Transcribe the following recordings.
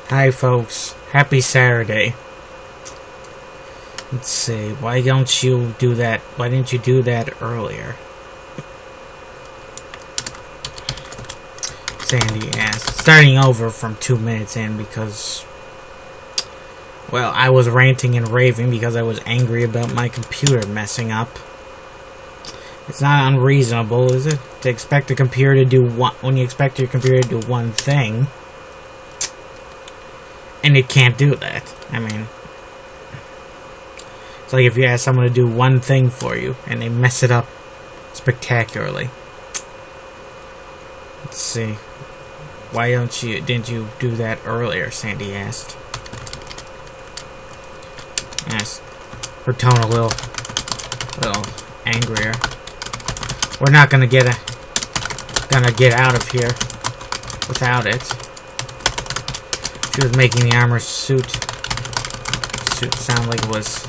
Hi folks, happy Saturday. Let's see, why don't you do that? Why didn't you do that earlier? Sandy asked. Starting over from 2 minutes in because, well, I was ranting and raving because I was angry about my computer messing up. It's not unreasonable, is it? To expect a computer to do one, when you expect your computer to do one thing, and it can't do that. I mean, it's like if you ask someone to do one thing for you, and they mess it up spectacularly. Let's see. Why didn't you do that earlier? Sandy asked. Yes, her tone a little angrier. We're not gonna get out of here without it. She was making the armor suit sound like it was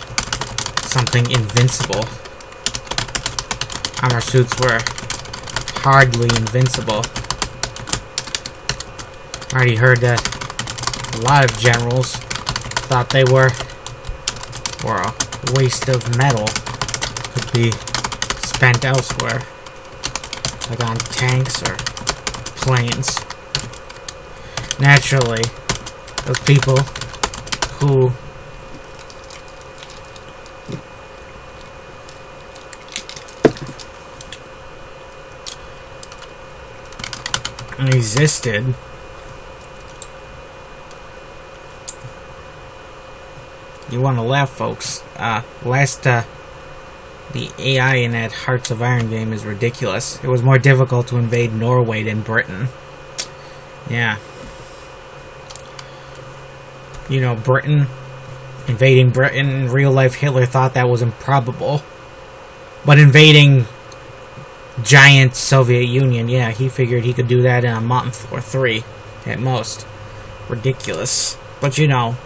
something invincible. Armor suits were hardly invincible. I already heard that a lot of generals thought they were a waste of metal. Could be spent elsewhere, like on tanks or planes. Naturally, those people who resisted you want to laugh, folks. The AI in that Hearts of Iron game is ridiculous. It was more difficult to invade Norway than Britain. Yeah. You know, invading Britain in real life, Hitler thought that was improbable. But invading giant Soviet Union, yeah, he figured he could do that in a month or 3 at most. Ridiculous. But you know,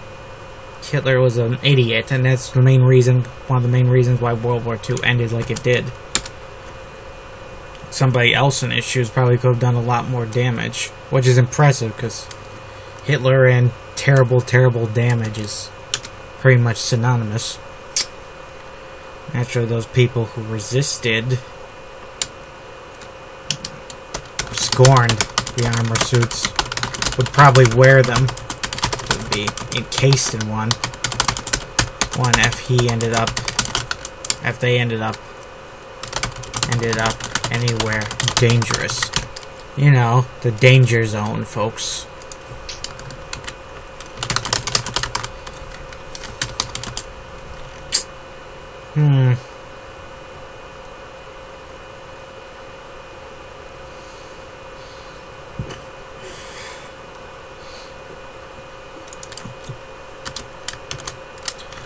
Hitler was an idiot, and that's the main reason, one of the main reasons why World War II ended like it did. Somebody else in his shoes probably could have done a lot more damage, which is impressive, because Hitler and terrible, terrible damage is pretty much synonymous. Naturally, those people who resisted scorned the armor suits would probably wear them to be encased in one if they ended up anywhere dangerous. You know, the danger zone, folks.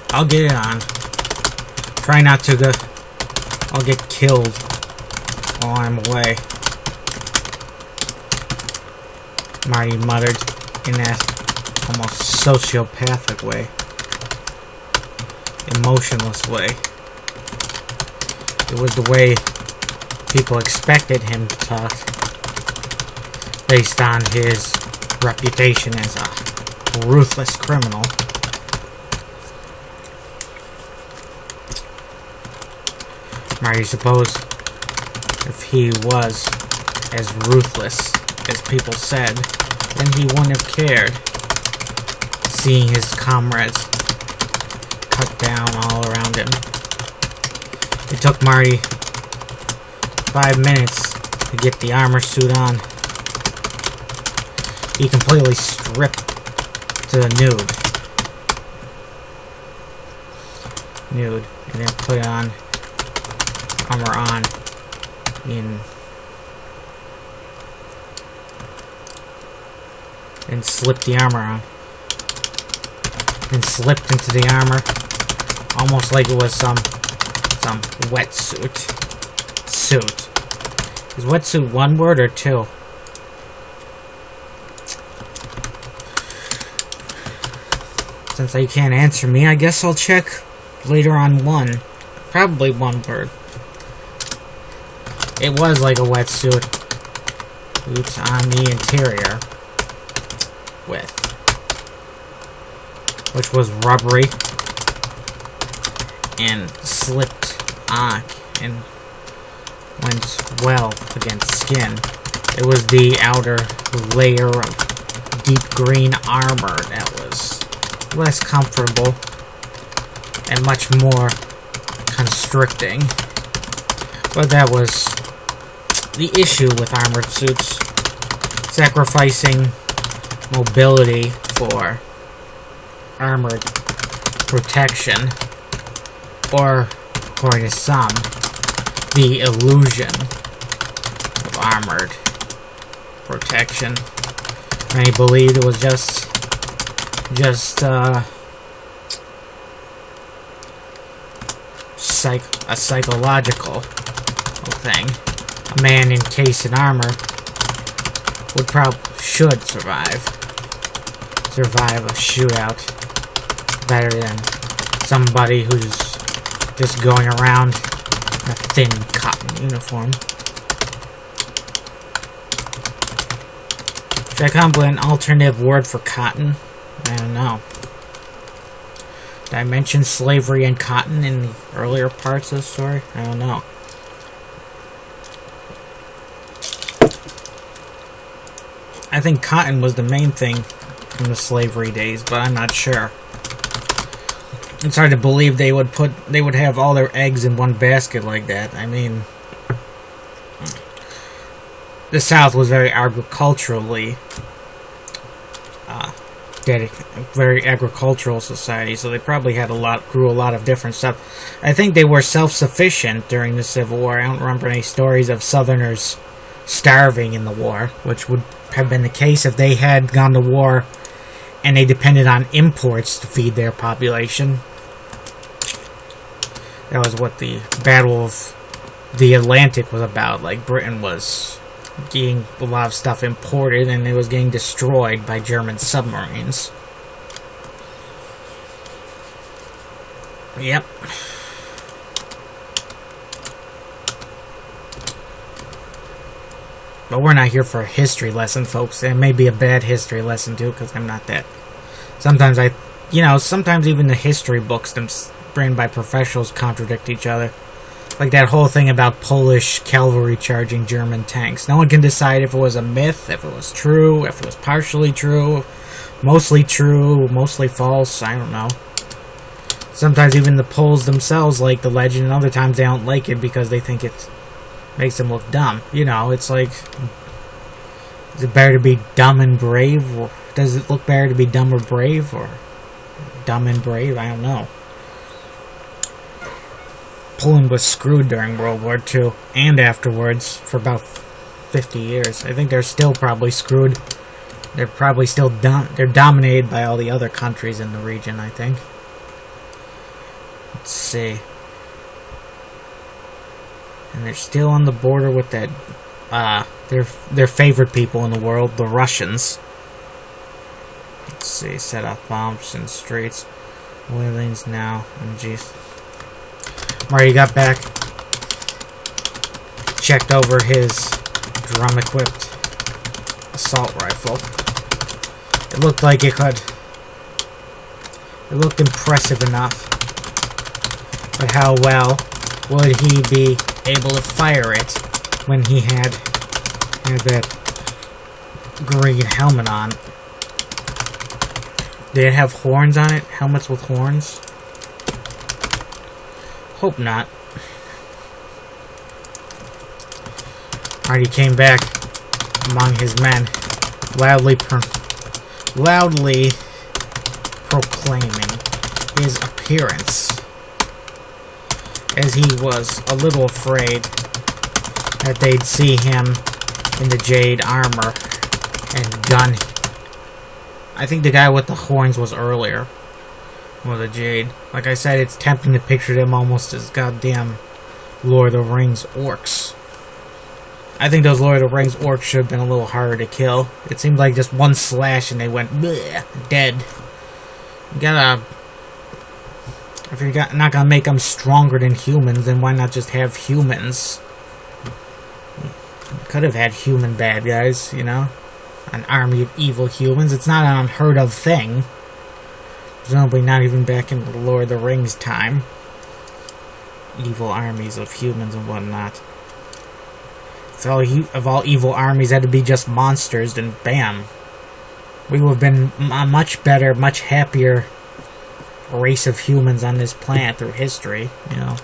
I'll get it on. Try not to I'll get killed while I'm away. Marty muttered in that almost sociopathic way. Emotionless way. It was the way people expected him to talk, based on his reputation as a ruthless criminal. Marty supposed if he was as ruthless as people said, then he wouldn't have cared, seeing his comrades cut down all around him. It took Marty 5 minutes to get the armor suit on. He completely stripped to the nude, and then put on armor on and slipped the armor on. And slipped into the armor almost like it was some wetsuit. Is wetsuit one word or two? Since you can't answer me, I guess I'll check later on one. Probably one word. It was like a wetsuit. Boots on the interior with which was rubbery and slipped on and went well against skin. It was the outer layer of deep green armor that was less comfortable and much more constricting. But that was the issue with armored suits. Sacrificing mobility for armored protection, or, according to some, the illusion of armored protection. Many believed it was just a psychological thing. A man encased in armor should survive a shootout better than somebody who's just going around in a thin cotton uniform. Should I come up with an alternative word for cotton? I don't know. Did I mention slavery and cotton in the earlier parts of the story? I don't know. I think cotton was the main thing in the slavery days, but I'm not sure. It's hard to believe they would have all their eggs in one basket like that. I mean, the South was very agriculturally very agricultural society, so they probably had grew a lot of different stuff. I think they were self-sufficient during the Civil War. I don't remember any stories of Southerners starving in the war, which would have been the case if they had gone to war and they depended on imports to feed their population. That was what the Battle of the Atlantic was about. Like, Britain was getting a lot of stuff imported and it was getting destroyed by German submarines. Yep. But we're not here for a history lesson, folks. It may be a bad history lesson, too, because I'm not that. Sometimes sometimes even the history books written by professionals contradict each other. Like that whole thing about Polish cavalry charging German tanks. No one can decide if it was a myth, if it was true, if it was partially true, mostly false, I don't know. Sometimes even the Poles themselves like the legend, and other times they don't like it because they think it makes them look dumb. You know, it's like, is it better to be dumb and brave? Or does it look better to be dumb or brave? Or dumb and brave? I don't know. Poland was screwed during World War II and afterwards for about 50 years. I think they're still probably screwed. They're probably still they're dominated by all the other countries in the region, I think. Let's see. And they're still on the border with that, their favorite people in the world, the Russians. Let's see, set off bombs in streets. Wheelings now. Oh, jeez. Marty got back, checked over his drum-equipped assault rifle. It looked like it looked impressive enough. But how well would he be able to fire it when he had that green helmet on? Did it have horns on it? Helmets with horns? Hope not. Marty came back among his men, loudly proclaiming his appearance, as he was a little afraid that they'd see him in the jade armor and gun. I think the guy with the horns was earlier. Or the jade. Like I said, it's tempting to picture them almost as goddamn Lord of the Rings orcs. I think those Lord of the Rings orcs should have been a little harder to kill. It seemed like just one slash and they went bleh, dead. You gotta... If you're not gonna make them stronger than humans, then why not just have humans? Could have had human bad guys, you know? An army of evil humans. It's not an unheard of thing. Presumably not even back in the Lord of the Rings time. Evil armies of humans and whatnot. If all evil armies had to be just monsters, then bam. We would have been a much better, much happier race of humans on this planet through history, you know.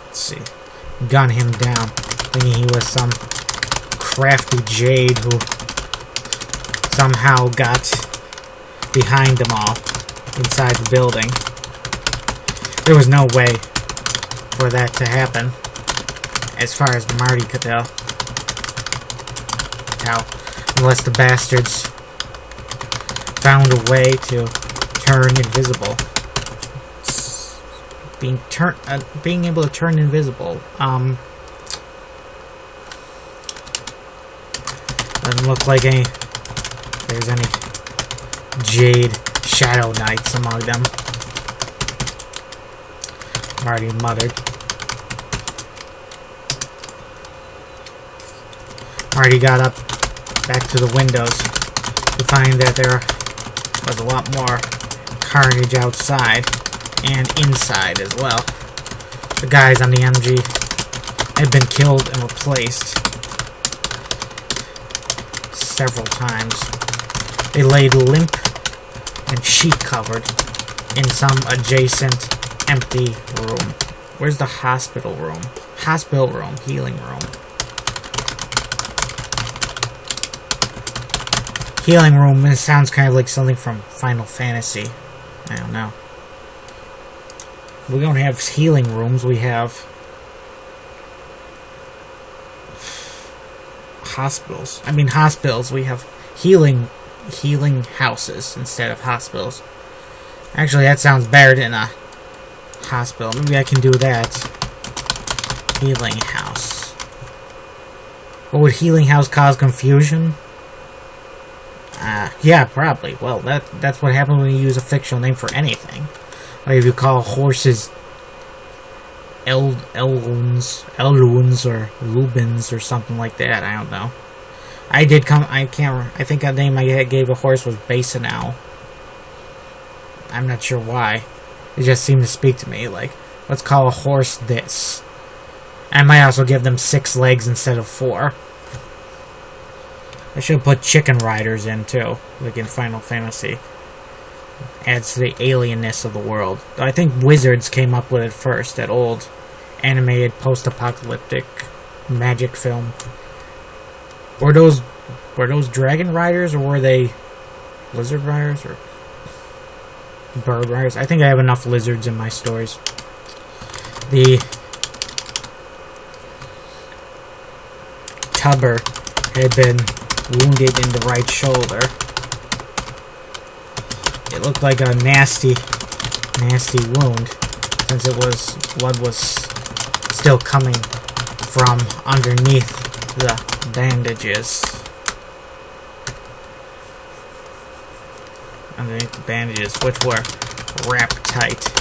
Let's see. Gun him down, thinking he was some crafty jade who somehow got behind them all inside the building. There was no way for that to happen, as far as Marty could tell. Unless the bastards found a way to turn invisible. Being able to turn invisible. Doesn't look like there's any Jade Shadow Knights among them. Marty muttered. Marty got up back to the windows to find that there was a lot more carnage outside and inside as well. The guys on the MG had been killed and replaced several times. They laid limp and sheet covered in some adjacent empty room. Where's the hospital room? Hospital room, healing room. Healing room, it sounds kind of like something from Final Fantasy. I don't know. We don't have healing rooms, we have hospitals. I mean hospitals, we have healing houses instead of hospitals. Actually, that sounds better than a hospital. Maybe I can do that. Healing house. What would healing house cause confusion? Yeah, probably. Well, that's what happens when you use a fictional name for anything. Like if you call horses Elwoons or Lubins or something like that. I don't know. I think the name I gave a horse was Basinal. I'm not sure why. It just seemed to speak to me. Like, let's call a horse this. I might also give them 6 legs instead of 4. I should put chicken riders in too, like in Final Fantasy. Adds to the alienness of the world. I think Wizards came up with it first, that old animated post-apocalyptic magic film. Were those dragon riders, or were they lizard riders, or bird riders? I think I have enough lizards in my stories. The Tubber had been wounded in the right shoulder. It looked like a nasty wound, since blood was still coming from underneath the bandages. Which were wrapped tight.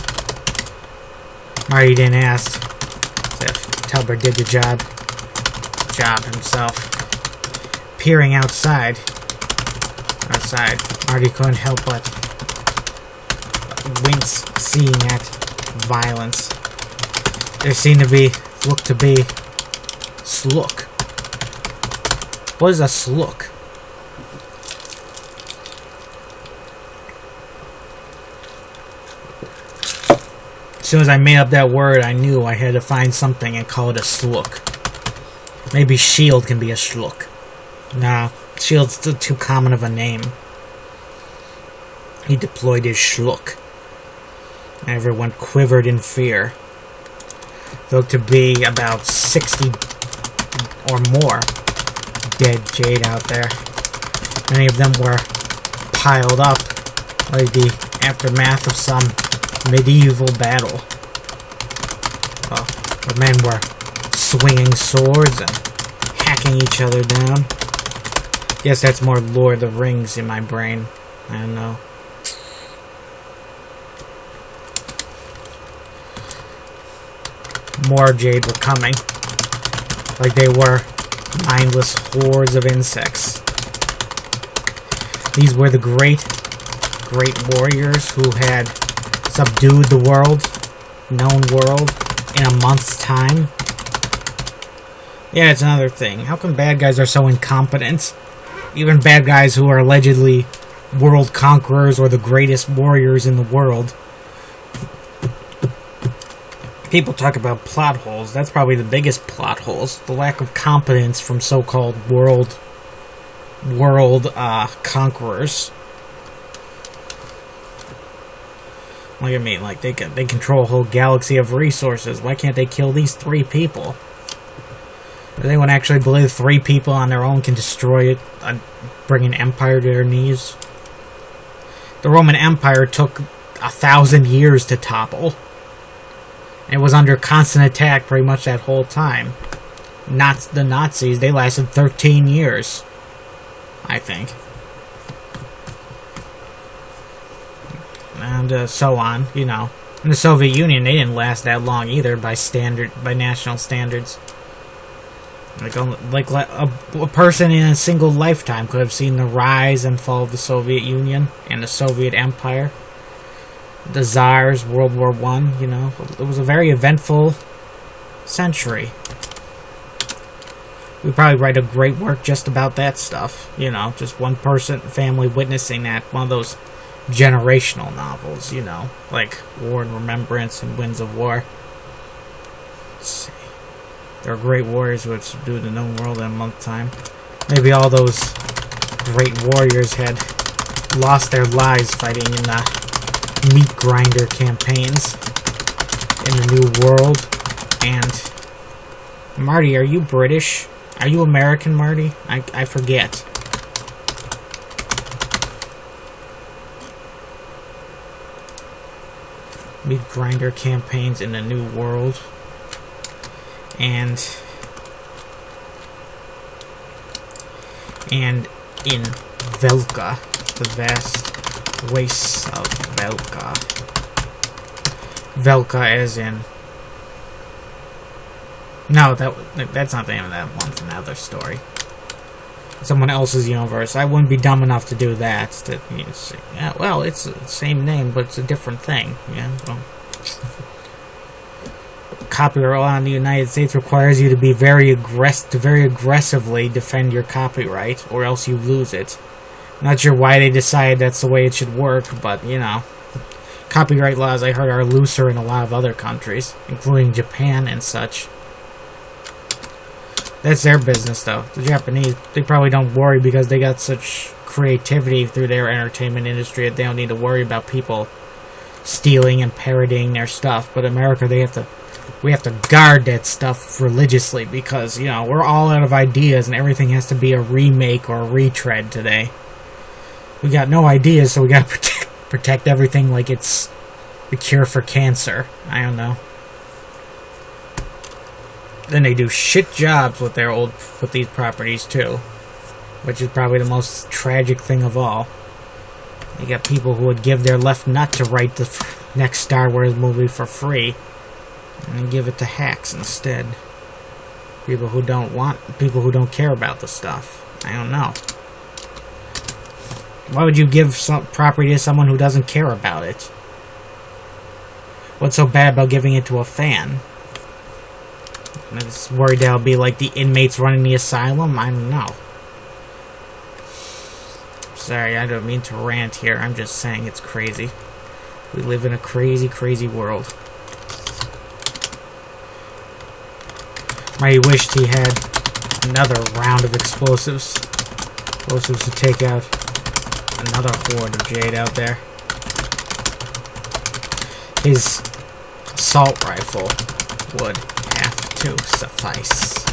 Marty didn't ask if Tubber did the job himself. Peering outside, Marty couldn't help but wince seeing that violence. There seemed to look to be slook. What is a slook? As soon as I made up that word, I knew I had to find something and call it a slook. Maybe shield can be a shlook. Nah, shield's still too common of a name. He deployed his shlook. Everyone quivered in fear. There looked to be about 60 or more dead Jade out there. Many of them were piled up like the aftermath of some medieval battle. The men were swinging swords and hacking each other down. Guess that's more Lord of the Rings in my brain. I don't know. More Jade were coming. Like they were mindless hordes of insects. These were the great great warriors who had subdued the known world, in a month's time. Yeah, it's another thing. How come bad guys are so incompetent? Even bad guys who are allegedly world conquerors or the greatest warriors in the world. People talk about plot holes. That's probably the biggest plot holes. The lack of competence from so-called world conquerors. Look at me, like they control a whole galaxy of resources. Why can't they kill these 3 people? Does anyone actually believe 3 people on their own can destroy it, bring an empire to their knees? The Roman Empire took 1,000 years to topple. It was under constant attack pretty much that whole time. The Nazis, they lasted 13 years, I think. And so on, you know. In the Soviet Union, they didn't last that long either by national standards. Like a person in a single lifetime could have seen the rise and fall of the Soviet Union and the Soviet Empire. The Tsars, World War I, you know. It was a very eventful century. We'd probably write a great work just about that stuff. You know, just one person, family witnessing that. One of those generational novels, you know. Like War and Remembrance and Winds of War. Let's see. There are great warriors who had subdued the known world in a month's time. Maybe all those great warriors had lost their lives fighting in the meat grinder campaigns in the New World. And Marty, are you British? Are you American, Marty? I forget. Meat grinder campaigns in the New World. And in Velka, the vast wastes of Velka. Velka as in... No, that's not the name of that one. It's another story. Someone else's universe. I wouldn't be dumb enough to do that. Yeah, well, it's the same name, but it's a different thing. Yeah, well... Copyright law in the United States requires you to be very aggressively defend your copyright, or else you lose it. Not sure why they decided that's the way it should work, but, you know. Copyright laws, I heard, are looser in a lot of other countries, including Japan and such. That's their business, though. The Japanese, they probably don't worry because they got such creativity through their entertainment industry that they don't need to worry about people stealing and parodying their stuff. But America, we have to guard that stuff religiously because, you know, we're all out of ideas and everything has to be a remake or a retread today. We got no ideas, so we gotta protect everything like it's the cure for cancer. I don't know. Then they do shit jobs with these properties too, which is probably the most tragic thing of all. You got people who would give their left nut to write the next Star Wars movie for free, and then give it to hacks instead. People who don't care about the stuff. I don't know. Why would you give some property to someone who doesn't care about it? What's so bad about giving it to a fan? I'm just worried that'll be like the inmates running the asylum? I don't know. Sorry, I don't mean to rant here. I'm just saying it's crazy. We live in a crazy, crazy world. I wished he had another round of explosives. Explosives to take out another horde of Jade out there. His assault rifle would have to suffice.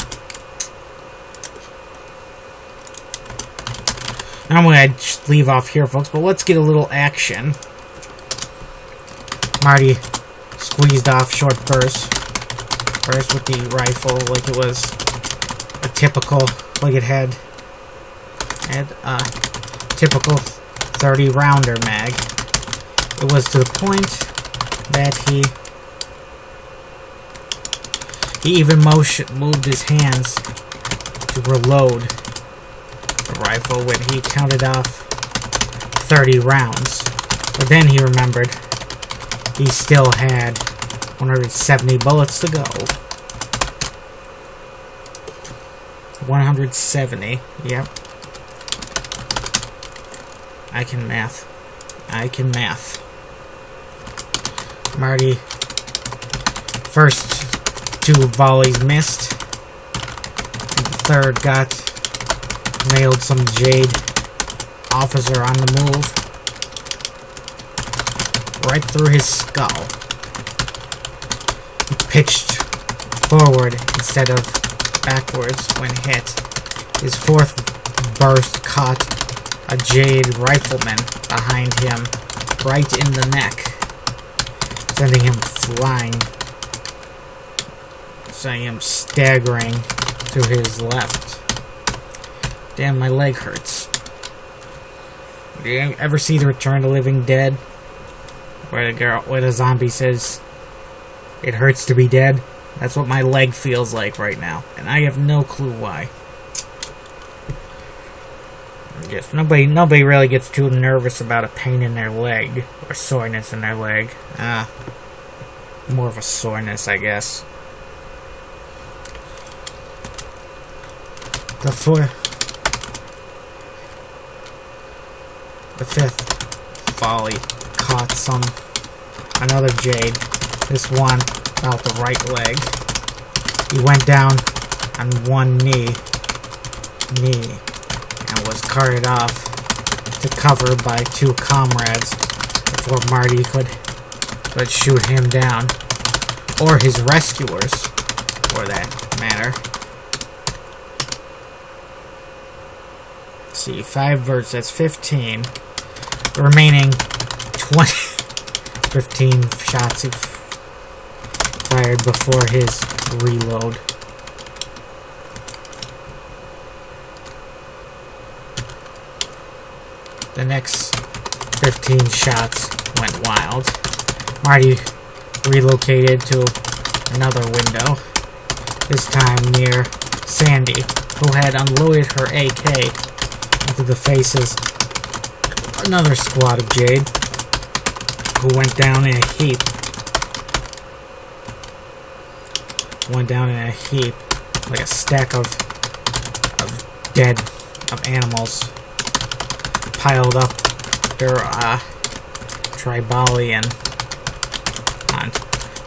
I'm going to just leave off here, folks, but let's get a little action. Marty squeezed off short bursts. Burst with the rifle like it was a typical, like it had a typical 30-rounder mag. It was to the point that he even moved his hands to reload the rifle when he counted off 30 rounds. But then he remembered he still had 170 bullets to go. 170. Yep. I can math. I can math. Marty. First 2 volleys missed. The third got nailed some Jade officer on the move. Right through his skull. He pitched forward instead of backwards when hit. His 4th burst caught a Jade rifleman behind him right in the neck, sending him flying, sending him staggering to his left. Damn, my leg hurts. Do you ever see the Return of the Living Dead? Where the zombie says, "It hurts to be dead"? That's what my leg feels like right now, and I have no clue why. Yes, nobody really gets too nervous about a pain in their leg or soreness in their leg. More of a soreness, I guess. The 5th volley caught another Jade. This one about the right leg. He went down on one knee, and was carted off to cover by 2 comrades before Marty could shoot him down, or his rescuers, for that matter. Let's see, 5 birds, that's 15. The remaining 15 shots he fired before his reload. The next 15 shots went wild. Marty relocated to another window, this time near Sandy, who had unloaded her AK into the faces of another squad of Jade, who went down in a heap. Like a stack of animals piled up their Tribalian.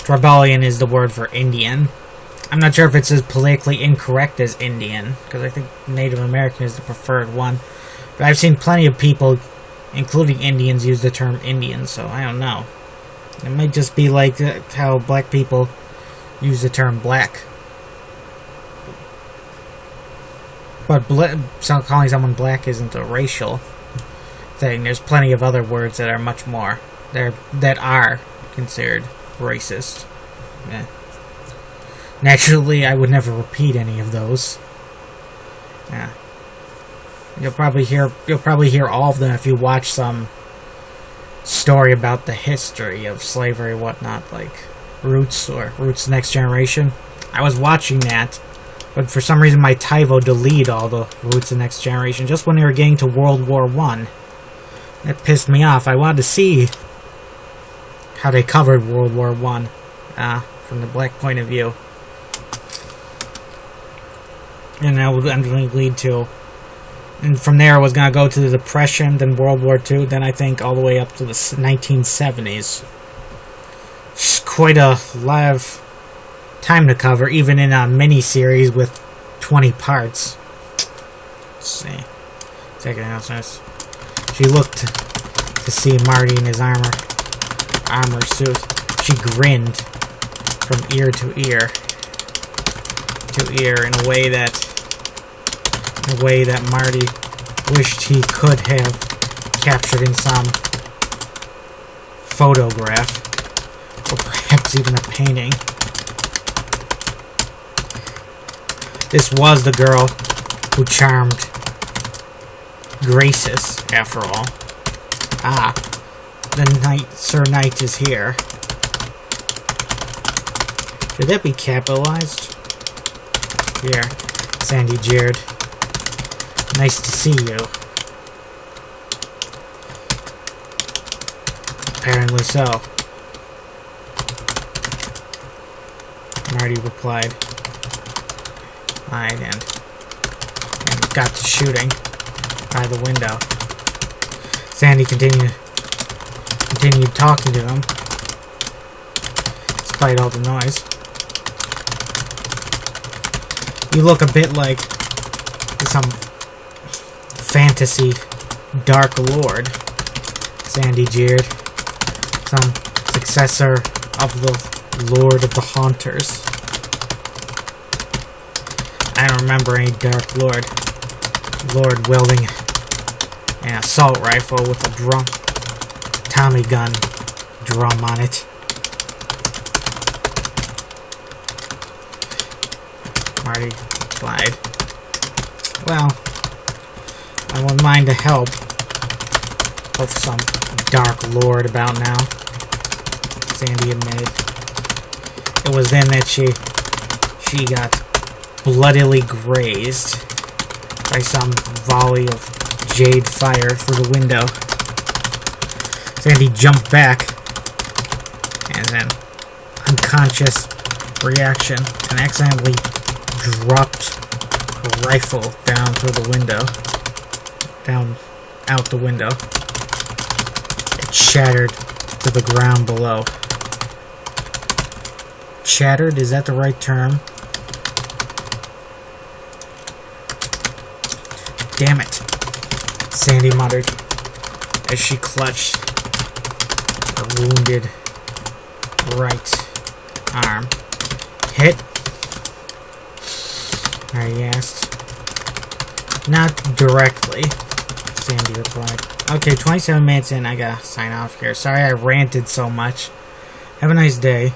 Tribalian is the word for Indian. I'm not sure if it's as politically incorrect as Indian, because I think Native American is the preferred one. But I've seen plenty of people, including Indians, use the term Indian, so I don't know. It might just be like how black people use the term black. But calling someone black isn't a racial thing. There's plenty of other words that are much more that are considered racist. Yeah. Naturally, I would never repeat any of those. Yeah. You'll probably hear all of them if you watch some story about the history of slavery or whatnot, like Roots or Roots Next Generation. I was watching that, but for some reason my TiVo deleted all the Roots of Next Generation just when they were getting to World War I. That pissed me off. I wanted to see how they covered World War I from the black point of view. And that would eventually lead to... And from there, I was going to go to the Depression, then World War II, then I think all the way up to the 1970s. Just quite a lot of time to cover, even in a mini-series with 20 parts. Let's see. Second announcements. She looked to see Marty in his armor suit. She grinned from ear to ear in a way that Marty wished he could have captured in some photograph, or perhaps even a painting. This was the girl who charmed Graces, after all. Sir Knight is here. Should that be capitalized? Here, Sandy jeered. Nice to see you. Apparently so. Marty replied. Lied and got to shooting by the window. Sandy continued talking to him, despite all the noise. You look a bit like some fantasy dark lord, Sandy jeered. Some successor of the Lord of the Haunters. I don't remember any dark lord wielding an assault rifle with a Tommy gun drum on it. Marty replied. Well, I wouldn't mind to help with some dark lord about now, Sandy admitted. It was then that she got bloodily grazed by some volley of jade fire through the window. Sandy jumped back, and then unconscious reaction, and accidentally dropped a rifle down through the window. Out the window. It shattered to the ground below. Shattered? Is that the right term? Damn it, Sandy muttered as she clutched her wounded right arm. Hit? He asked. Not directly, Sandy replied. Okay, 27 minutes in, I gotta sign off here. Sorry I ranted so much. Have a nice day.